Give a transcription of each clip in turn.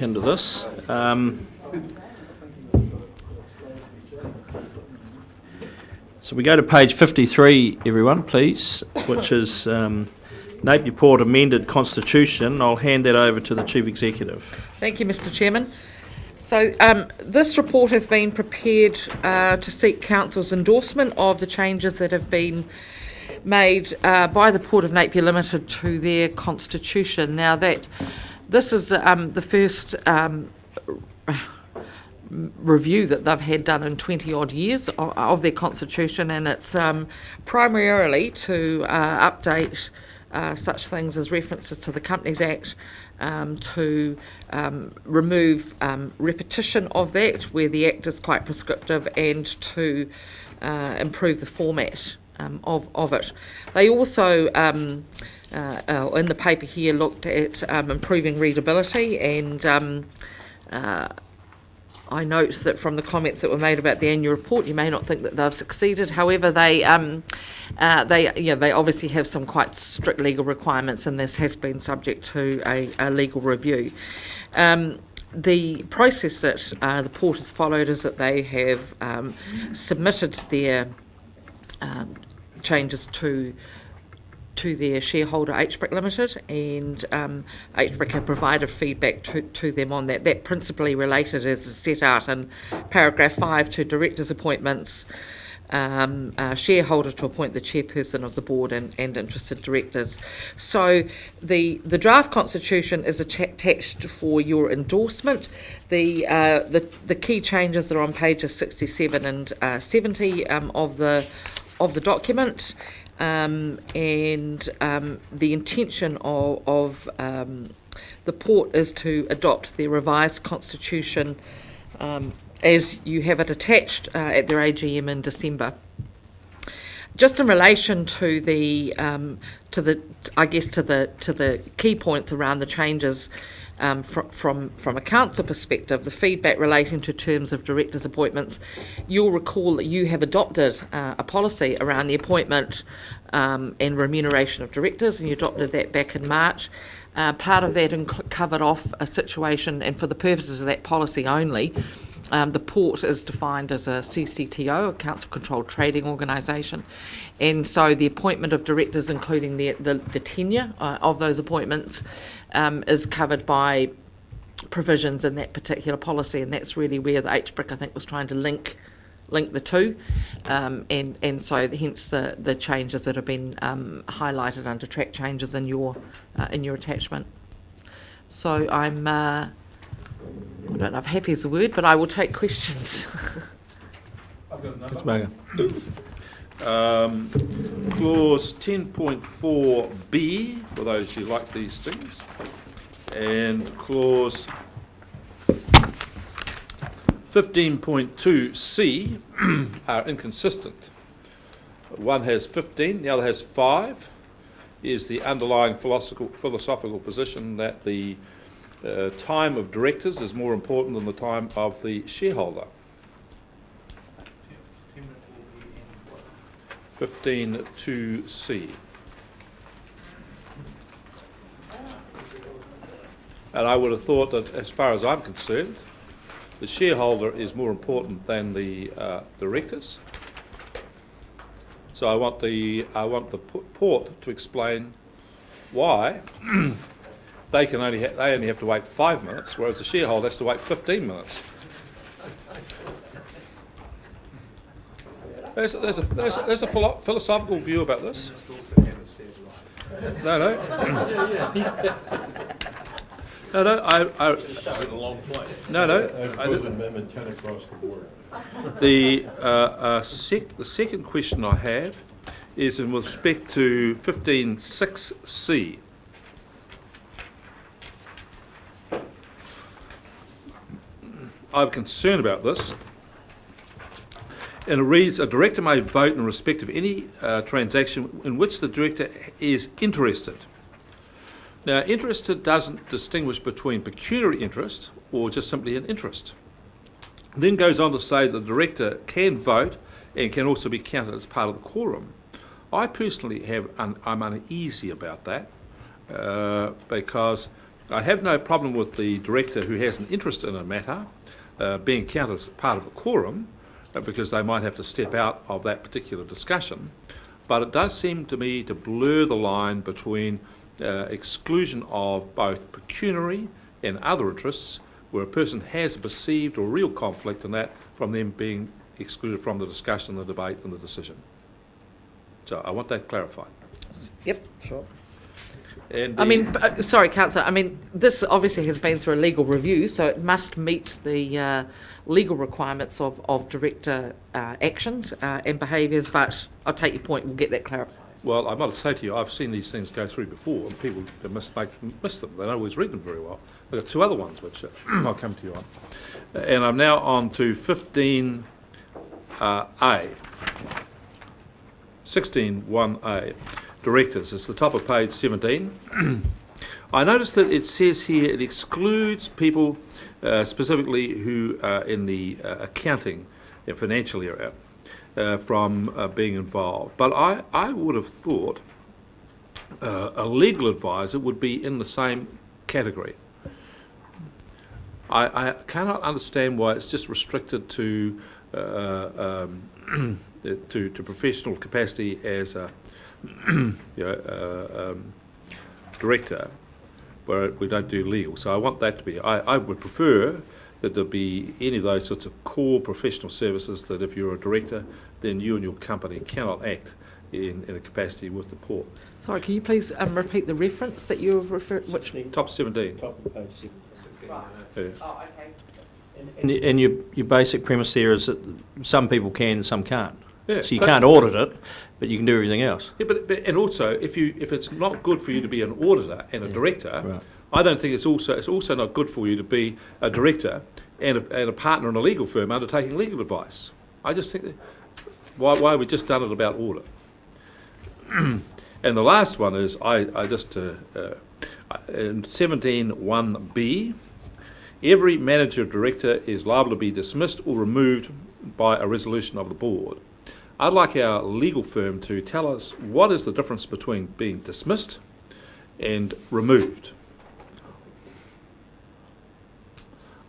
Into this. So we go to page 53, everyone, please, which is Napier Port Amended Constitution. I'll hand that over to the Chief Executive. Thank you, Mr. Chairman. So this report has been prepared to seek Council's endorsement of the changes that have been made by the Port of Napier Limited to their constitution. Now this is the first review that they've had done in 20 odd years of their constitution, and it's primarily to update such things as references to the Companies Act, to remove repetition of that where the Act is quite prescriptive, and to improve the format of it. They also, in the paper here, looked at improving readability, and I note that from the comments that were made about the annual report, you may not think that they've succeeded. However, they obviously have some quite strict legal requirements, and this has been subject to a legal review. The process that the Port has followed is that they have submitted their changes to their shareholder HBRC Limited, and HBRC have provided feedback to them on that. That principally related, as is set out in paragraph 5, to directors' appointments, shareholder to appoint the chairperson of the board and interested directors. So the draft constitution is attached for your endorsement. The key changes are on pages 67 and 70 of the document. And the intention of the Port is to adopt their revised constitution as you have it attached at their AGM in December. Just in relation to the key points around the changes. From a council perspective, the feedback relating to terms of directors' appointments, you'll recall that you have adopted a policy around the appointment and remuneration of directors, and you adopted that back in March. Part of that covered off a situation, and for the purposes of that policy only, the Port is defined as a CCTO, a council-controlled trading organisation, and so the appointment of directors, including the tenure of those appointments, is covered by provisions in that particular policy, and that's really where the HBRC, I think, was trying to link the two, and so hence the changes that have been highlighted under track changes in your attachment. So I don't know if happy is the word, but I will take questions. I've got another. Clause 10.4b, for those who like these things, and clause 15.2c are inconsistent. One has 15, the other has 5. Is the underlying philosophical position that the time of directors is more important than the time of the shareholder. 15.2c. And I would have thought that, as far as I'm concerned, the shareholder is more important than the directors. So I want the Port to explain why they only have to wait 5 minutes, whereas the shareholder has to wait 15 minutes. There's a philosophical view about this. No. I didn't. Amendment 10 across the board. The second question I have is in respect to 15.6c. I'm concerned about this. And it reads, a director may vote in respect of any transaction in which the director is interested. Now, interested doesn't distinguish between pecuniary interest or just simply an interest. Then goes on to say the director can vote and can also be counted as part of the quorum. I personally I'm uneasy about that because I have no problem with the director who has an interest in a matter being counted as part of a quorum, because they might have to step out of that particular discussion. But it does seem to me to blur the line between exclusion of both pecuniary and other interests, where a person has a perceived or real conflict, and that from them being excluded from the discussion, the debate and the decision. So I want that clarified. Yep, sure. And I mean, sorry, Councillor, I mean, this obviously has been through a legal review, so it must meet the legal requirements of director actions and behaviours, but I'll take your point, we'll get that clarified. well, I might say to you, I've seen these things go through before, and people miss them. They don't always read them very well. I've got two other ones which I'll come to you on. And I'm now on to 15A. 16.1a, directors. It's the top of page 17. I noticed that it says here it excludes people specifically who are in the accounting and financial area from being involved. But I would have thought a legal advisor would be in the same category. I cannot understand why it's just restricted to to professional capacity as a director, where we don't do legal. So I want that to be. I would prefer that there be any of those sorts of core professional services that if you're a director, then you and your company cannot act in a capacity with the port. Sorry, can you please repeat the reference that you referred to? Which? Top 17. Top of page 16. Right. Yeah. Oh, okay. And your basic premise there is that some people can, some can't. Yeah, So you but- can't audit it, but you can do everything else. Yeah, but and also if it's not good for you to be an auditor and a director, Right. I don't think it's also not good for you to be a director and a partner in a legal firm undertaking legal advice. I just think that why have we just done it about audit? And the last one is I just in 17.1b, every manager or director is liable to be dismissed or removed by a resolution of the board. I'd like our legal firm to tell us what is the difference between being dismissed and removed.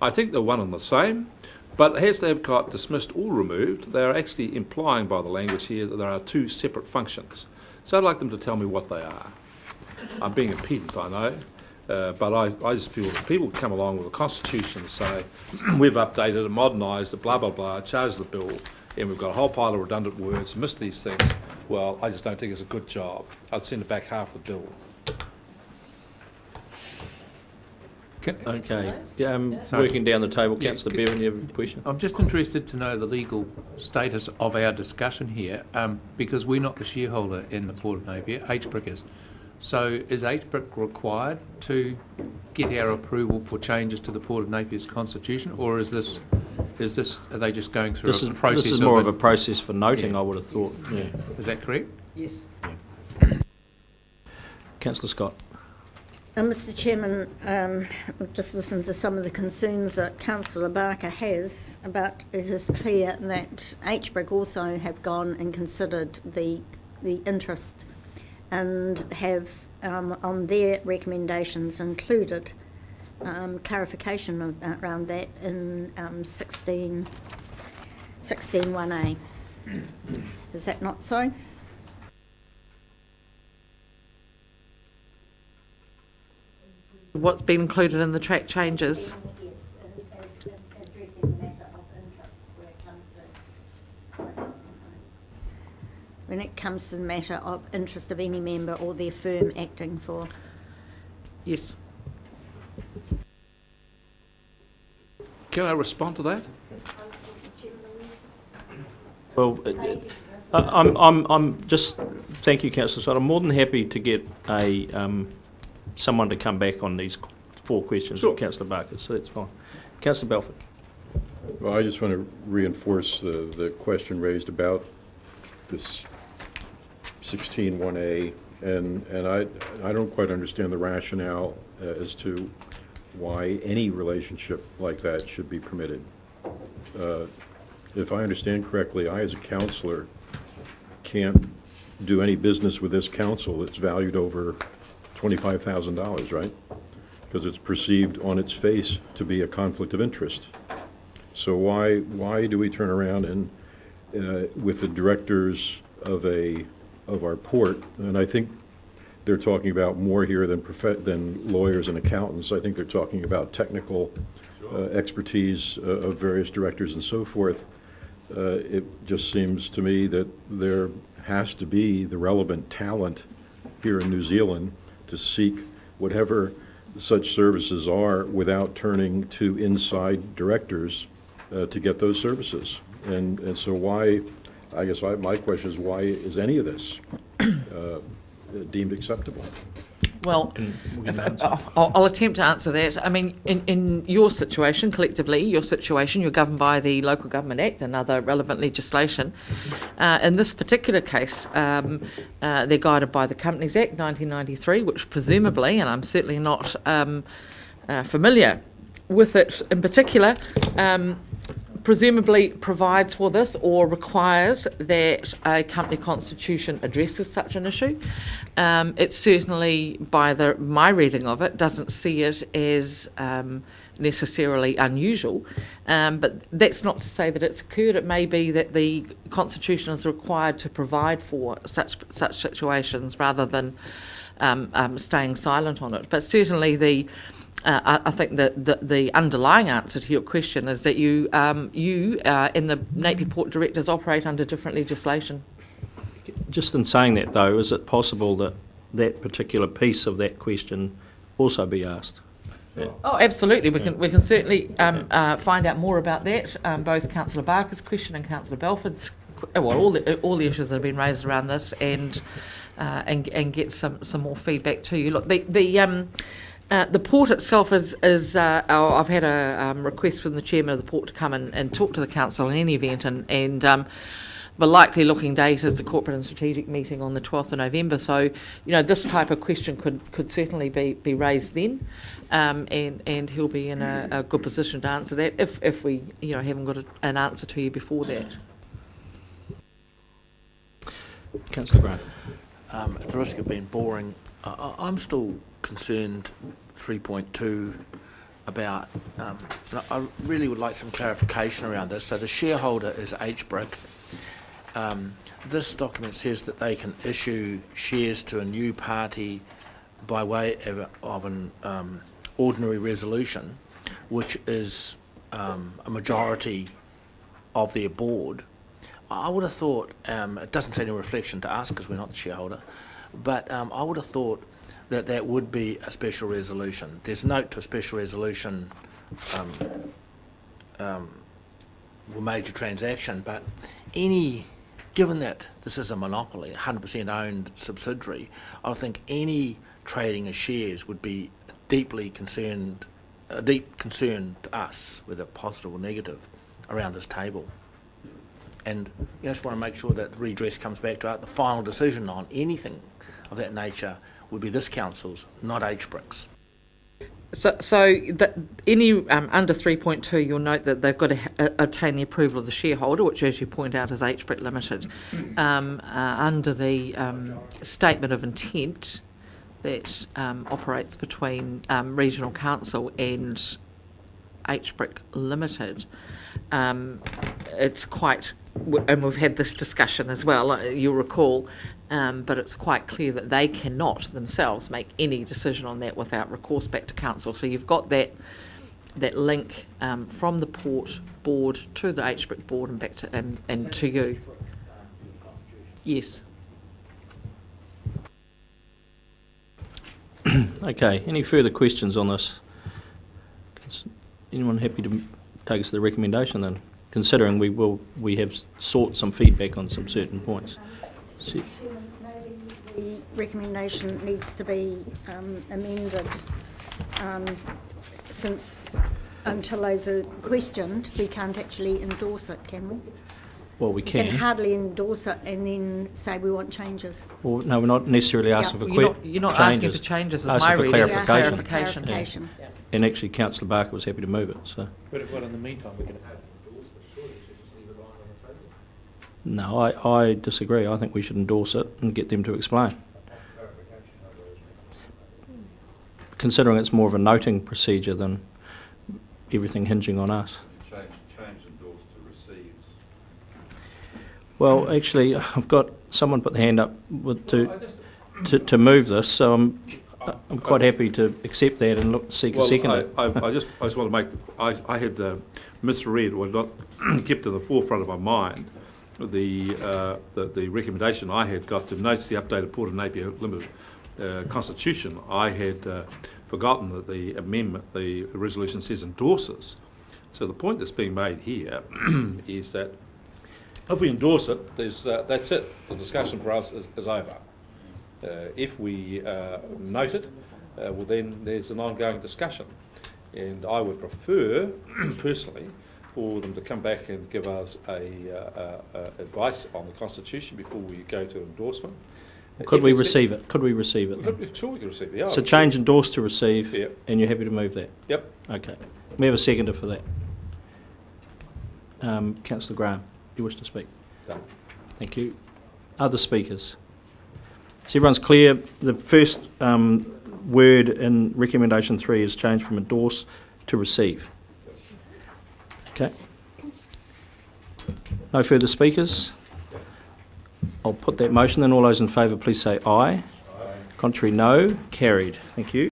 I think they're one and the same, but as they've got dismissed or removed, they are actually implying by the language here that there are two separate functions. So I'd like them to tell me what they are. I'm being a pedant, I know, but I just feel that people come along with a constitution and say, we've updated and modernised it, blah, blah, blah, charge the bill, and we've got a whole pile of redundant words, missed these things. Well, I just don't think it's a good job. I'd send it back half the bill. Okay. Working down the table, Councillor Bevan, you have a question? I'm just interested to know the legal status of our discussion here, because we're not the shareholder in the Port of Napier, HBRC is. So is HBRC required to get our approval for changes to the Port of Napier's constitution, or is this are they just going through a process? This is more of a process for noting, Yeah. I would have thought. Yeah. Is that correct? Yes. Councillor Scott. Mr Chairman, I've just listened to some of the concerns that Councillor Barker has about. It is clear that HBRC also have gone and considered the interest and have on their recommendations included clarification around that in 16.1a. Is that not so? What's been included in the track changes? Yes, as addressing the matter of interest when it comes to the matter of interest of any member or their firm acting for. Yes. Can I respond to that? Well, I'm just, thank you, Councillor Scott. I'm more than happy to get someone to come back on these 4 questions Sure. of Councillor Barker, so that's fine. Councillor Belford. Well, I just want to reinforce the question raised about this 16.1a, and I don't quite understand the rationale as to why any relationship like that should be permitted. If I understand correctly, I as a councillor can't do any business with this council that's valued over $25,000, right? because it's perceived on its face to be a conflict of interest. So why do we turn around and, with the directors of our port, and I think they're talking about more here than lawyers and accountants. I think they're talking about technical expertise of various directors and so forth. It just seems to me that there has to be the relevant talent here in New Zealand to seek whatever such services are without turning to inside directors to get those services. And so why, I guess my question is, why is any of this deemed acceptable? Well, I'll attempt to answer that. I mean, in your situation, collectively, you're governed by the Local Government Act and other relevant legislation. In this particular case, they're guided by the Companies Act 1993, which presumably, and I'm certainly not familiar with it in particular, presumably provides for this or requires that a company constitution addresses such an issue. It certainly, by my reading of it, doesn't see it as necessarily unusual, but that's not to say that it's occurred. It may be that the constitution is required to provide for such situations rather than staying silent on it. But certainly I think that the underlying answer to your question is that you in the Napier Port Directors operate under different legislation. Just in saying that, though, is it possible that that particular piece of that question also be asked? Yeah. Oh, absolutely. We can certainly find out more about that. Both Councillor Barker's question and Councillor Belford's, all the issues that have been raised around this, and get some more feedback to you. Look, the port itself is I've had a request from the chairman of the port to come and talk to the council in any event, and the likely looking date is the corporate and strategic meeting on the 12th of November. So, this type of question could certainly be raised then, and he'll be in a good position to answer that if we haven't got an answer to you before that. Councillor Grant. At the risk of being boring, I'm still concerned 3.2 about, I really would like some clarification around this. So the shareholder is HBRC. This document says that they can issue shares to a new party by way of an ordinary resolution, which is a majority of their board. I would have thought, it doesn't say any reflection to us because we're not the shareholder, but I would have thought that would be a special resolution. There's a note to a special resolution major transaction, but given that this is a monopoly, 100% owned subsidiary, I think any trading of shares would be a deep concern to us, whether positive or negative, around this table. And you just want to make sure that the redress comes back to the final decision on anything of that nature would be this council's, not HBRC's. So that any under 3.2, you'll note that they've got to obtain the approval of the shareholder, which, as you point out, is HBRC Limited, under the statement of intent that operates between Regional Council and HBRC Limited. It's quite, and we've had this discussion as well, you'll recall, but it's quite clear that they cannot themselves make any decision on that without recourse back to council. So you've got that link from the port board to the HBRC board and back to and to you. Yes. Okay, any further questions on this? Anyone happy to take us to the recommendation then? Considering we have sought some feedback on some certain points. Maybe the recommendation needs to be amended since until those are questioned, we can't actually endorse it, can we? Well, we can. We can hardly endorse it and then say we want changes. Well, no, we're not necessarily asking for You're not asking for changes, is asking my for reading. clarification. Clarification. Yeah. And actually, Councillor Barker was happy to move it. So. But in the meantime, we can. No, I disagree. I think we should endorse it and get them to explain. considering it's more of a noting procedure than everything hinging on us. Change endorsed to receives. Well, actually, I've got someone put the hand up to move this, so I'm quite happy to accept that and seek a second. I just want to make, I had misread or not kept in the forefront of my mind the recommendation I had got to notes the updated Port of Napier Limited Constitution. I had forgotten that the amendment, the resolution says endorses. So the point that's being made here is that if we endorse it, that's it. The discussion for us is over. If we note it, well then there's an ongoing discussion. And I would prefer, personally, for them to come back and give us advice on the Constitution before we go to endorsement. Could we receive it? Could we receive it? Sure, we can receive it. Yeah, So change endorse to receive, Yep. and you're happy to move that? Yep. Okay. We have a seconder for that. Councillor Graham, you wish to speak? Done. Thank you. Other speakers? So everyone's clear. The first word in recommendation 3 is changed from endorse to receive. Okay. No further speakers? I'll put that motion, then all those in favour please say aye. Contrary, no. Carried. Thank you.